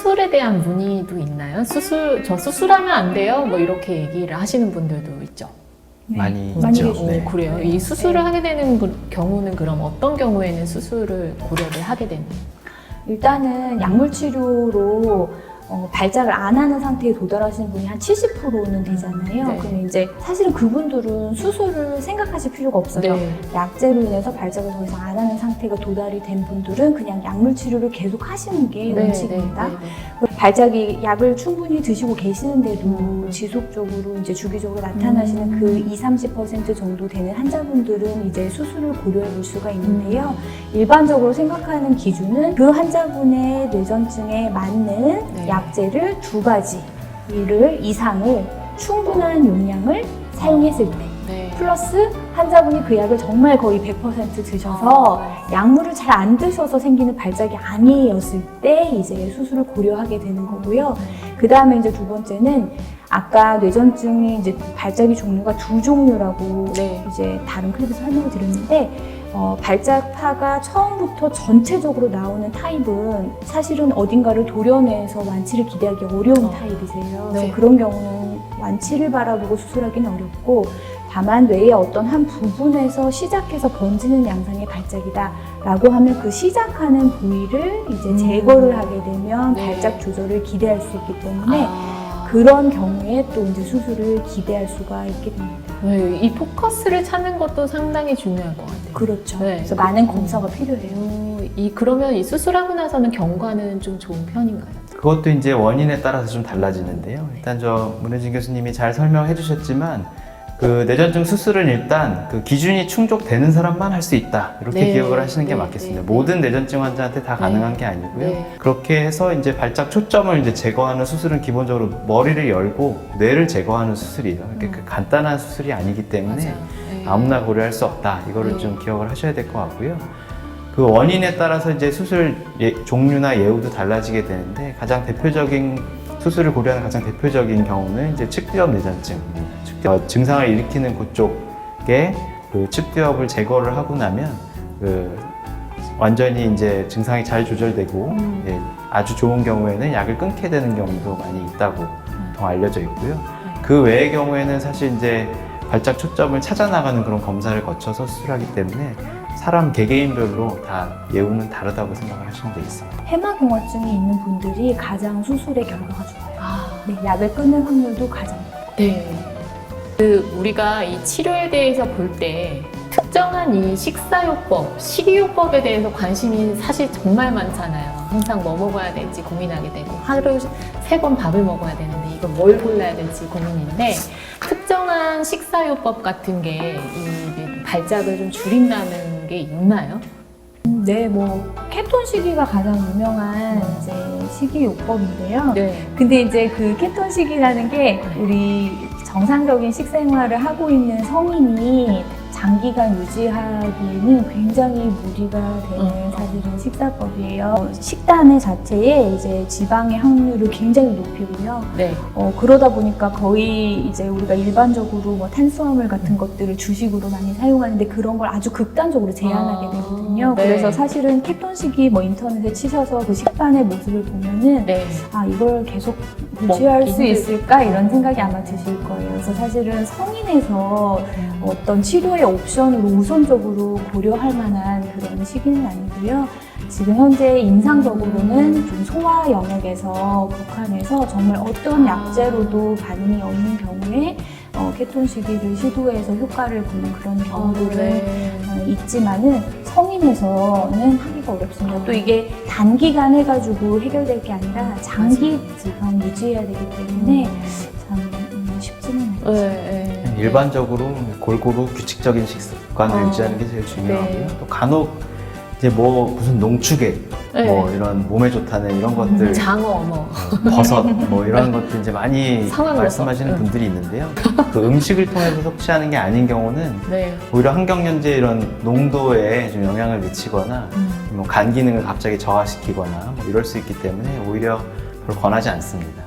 수술에 대한 문의도 있나요? 저 수술하면 안 돼요? 뭐 이렇게 얘기를 하시는 분들도 있죠. 네, 많이 많이 있죠. 계시죠. 네. 그래요? 이 수술을 하게 되는 경우는 그럼 어떤 경우에는 수술을 고려를 하게 되나요? 일단은 약물 치료로 발작을 안 하는 상태에 도달하시는 분이 한 70%는 되잖아요. 네. 그럼 이제 사실은 그분들은 수술을 생각하실 필요가 없어요. 네. 약제로 인해서 발작을 더 이상 안 하는 상태가 도달이 된 분들은 그냥 약물 치료를 계속 하시는 게 원칙입니다. 발작이 약을 충분히 드시고 계시는데도 지속적으로 이제 주기적으로 나타나시는 그 20-30% 정도 되는 환자분들은 이제 수술을 고려해 볼 수가 있는데요. 일반적으로 생각하는 기준은 그 환자분의 뇌전증에 맞는 네. 약제를 2가지 이상을 충분한 용량을 사용했을 때 네. 플러스 환자분이 그 약을 정말 거의 100% 드셔서 약물을 잘 안 드셔서 생기는 발작이 아니었을 때 이제 수술을 고려하게 되는 거고요. 그 다음에 이제 두 번째는 아까 뇌전증이 이제 발작의 종류가 두 종류라고 네. 이제 다른 클립에서 설명을 드렸는데 발작파가 처음부터 전체적으로 나오는 타입은 사실은 어딘가를 도려내서 완치를 기대하기 어려운 타입이세요. 네. 그래서 그런 경우는 완치를 바라보고 수술하기는 어렵고 다만 뇌의 어떤 한 부분에서 시작해서 번지는 양상의 발작이다 라고 하면 그 시작하는 부위를 이제 제거를 하게 되면 네. 발작 조절을 기대할 수 있기 때문에 그런 경우에 또 이제 수술을 기대할 수가 있게 됩니다. 네, 이 포커스를 찾는 것도 상당히 중요할 것 같아요. 그렇죠. 네. 그래서 많은 검사가 필요해요. 그러면 이 수술하고 나서는 경과는 좀 좋은 편인가요? 그것도 이제 원인에 따라서 좀 달라지는데요. 일단 문혜진 교수님이 잘 설명해 주셨지만 그 뇌전증 수술은 일단 그 기준이 충족되는 사람만 할 수 있다 이렇게 네, 기억을 하시는 게 네, 맞겠습니다. 네, 모든 뇌전증 환자한테 다 네. 가능한 게 아니고요. 네. 그렇게 해서 이제 발작 초점을 이제 제거하는 수술은 기본적으로 머리를 열고 뇌를 제거하는 수술이에요. 이렇게 그 간단한 수술이 아니기 때문에 맞아요. 네. 아무나 고려할 수 없다. 이거를 네. 좀 기억을 하셔야 될 것 같고요. 그 원인에 따라서 이제 수술 종류나 예후도 달라지게 되는데 가장 대표적인 수술을 고려하는 가장 대표적인 경우는 이제 측두엽 뇌전증입니다. 증상을 일으키는 그쪽에 그 측두엽을 제거를 하고 나면 그 완전히 이제 증상이 잘 조절되고 아주 좋은 경우에는 약을 끊게 되는 경우도 많이 있다고 보통 알려져 있고요. 그 외의 경우에는 사실 이제 발작 초점을 찾아 나가는 그런 검사를 거쳐서 수술하기 때문에 사람 개개인별로 다 예후는 다르다고 생각을 하시면 되겠습니다. 해마경화증이 있는 분들이 가장 수술의 결과가 좋아요. 네, 약을 끊을 확률도 가장 높아요. 네. 우리가 이 치료에 대해서 볼 때 특정한 이 식사요법, 식이요법에 대해서 관심이 사실 정말 많잖아요. 항상 뭐 먹어야 될지 고민하게 되고 하루 3번 밥을 먹어야 되는데 이걸 뭘 골라야 될지 고민인데 특정한 식사요법 같은 게 이 발작을 좀 줄인다는 게 있나요? 네, 뭐 케톤 식이가 가장 유명한 이제 식이요법인데요. 네. 근데 이제 그 케톤 식이라는 게 우리 정상적인 식생활을 하고 있는 성인이 장기간 유지하기에는 굉장히 무리가 되는 사실은 식사법이에요. 식단의 자체에 이제 지방의 함유를 굉장히 높이고요. 네. 그러다 보니까 거의 이제 우리가 일반적으로 뭐 탄수화물 같은 것들을 주식으로 많이 사용하는데 그런 걸 아주 극단적으로 제한하게 되거든요. 네. 그래서 사실은 케톤식이 뭐 인터넷에 치셔서 그 식단의 모습을 보면은 네. 이걸 계속 유지할 먹기 수 있을까 이런 생각이 아마 드실 거예요. 그래서 사실은 성인에서 어떤 치료의 옵션으로 우선적으로 고려할 만한 그런 시기는 아니고요. 지금 현재 임상적으로는 좀 소아 영역에서 국한해서 정말 어떤 약제로도 반응이 없는 경우에 케톤 식이를 시도해서 효과를 보는 그런 경우들은 있지만은 성인에서는 하기가 어렵습니다. 또 이게 단기간 해가지고 해결될 게 아니라 장기 기간 유지해야 되기 때문에 참 쉽지는 않죠. 네. 일반적으로 골고루 규칙적인 식습관을 유지하는 게 제일 중요하고요. 또 간혹 이제 뭐 무슨 농축액, 뭐 이런 몸에 좋다는 이런 것들, 장어, 버섯, 뭐 이런 것들 이제 많이 말씀하시는 버섯. 분들이 있는데요. 그 음식을 통해서 섭취하는 게 아닌 경우는 네. 오히려 환경연제 이런 농도에 좀 영향을 미치거나 뭐 간 기능을 갑자기 저하시키거나 뭐 이럴 수 있기 때문에 오히려 별로 권하지 않습니다.